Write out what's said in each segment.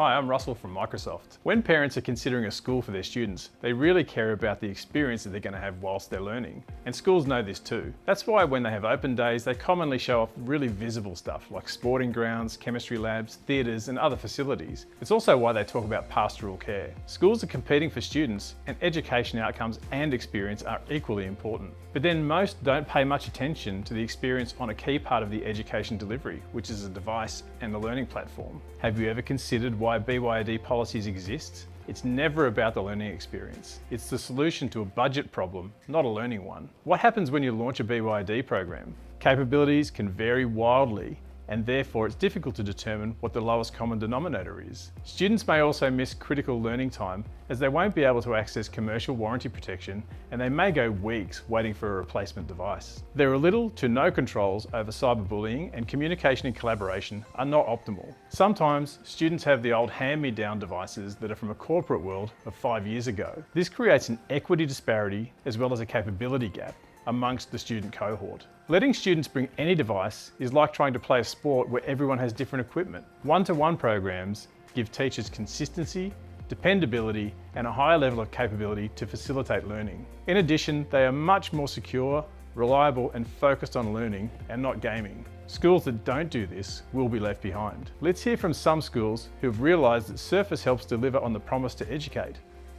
Hi, I'm Russell from Microsoft. When parents are considering a school for their students, they really care about the experience that they're going to have whilst they're learning. And schools know this too. That's why when they have open days, they commonly show off really visible stuff like sporting grounds, chemistry labs, theatres and other facilities. It's also why they talk about pastoral care. Schools are competing for students and education outcomes and experience are equally important. But then most don't pay much attention to the experience on a key part of the education delivery, which is a device and the learning platform. Have you ever considered why BYOD policies exist? It's never about the learning experience. It's the solution to a budget problem, not a learning one. What happens when you launch a BYOD program? Capabilities can vary wildly, and therefore it's difficult to determine what the lowest common denominator is. Students may also miss critical learning time as they won't be able to access commercial warranty protection and they may go weeks waiting for a replacement device. There are little to no controls over cyberbullying and communication and collaboration are not optimal. Sometimes students have the old hand-me-down devices that are from a corporate world of 5 years ago. This creates an equity disparity as well as a capability gap amongst the student cohort. Letting students bring any device is like trying to play a sport where everyone has different equipment. One-to-one programs give teachers consistency, dependability, and a higher level of capability to facilitate learning. In addition, they are much more secure, reliable, and focused on learning and not gaming. Schools that don't do this will be left behind. Let's hear from some schools who've realised that Surface helps deliver on the promise to educate,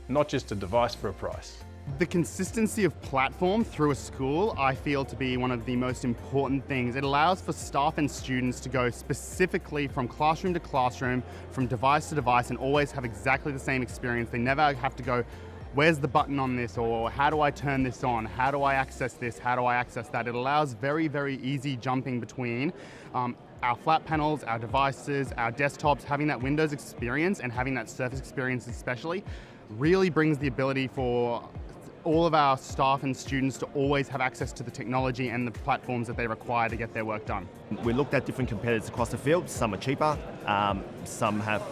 not just a device for a price. The consistency of platform through a school, I feel to be one of the most important things. It allows for staff and students to go specifically from classroom to classroom, from device to device, and always have exactly the same experience. They never have to go, where's the button on this? Or how do I turn this on? How do I access this? How do I access that? It allows very, very easy jumping between our flat panels, our devices, our desktops. Having that Windows experience and having that Surface experience especially really brings the ability for all of our staff and students to always have access to the technology and the platforms that they require to get their work done. We looked at different competitors across the field. Some are cheaper, some have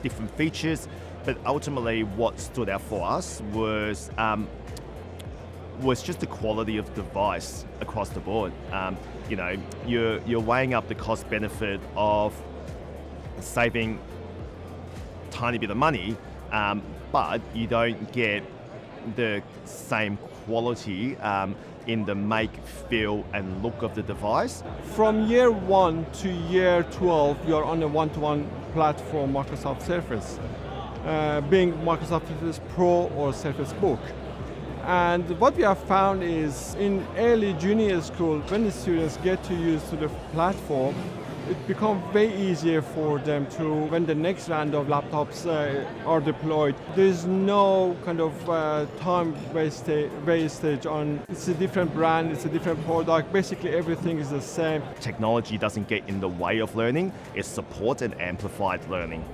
different features, but ultimately what stood out for us was just the quality of device across the board. You're weighing up the cost benefit of saving a tiny bit of money, but you don't get the same quality in the make, feel and look of the device. From year 1 to year 12, you're on a one-to-one platform, Microsoft Surface, being Microsoft Surface Pro or Surface Book. And what we have found is in early junior school, when the students get to use the platform, it becomes way easier for them to, when the next round of laptops are deployed, there's no kind of time wastage on, it's a different brand, it's a different product, basically everything is the same. Technology doesn't get in the way of learning, it supports and amplifies learning.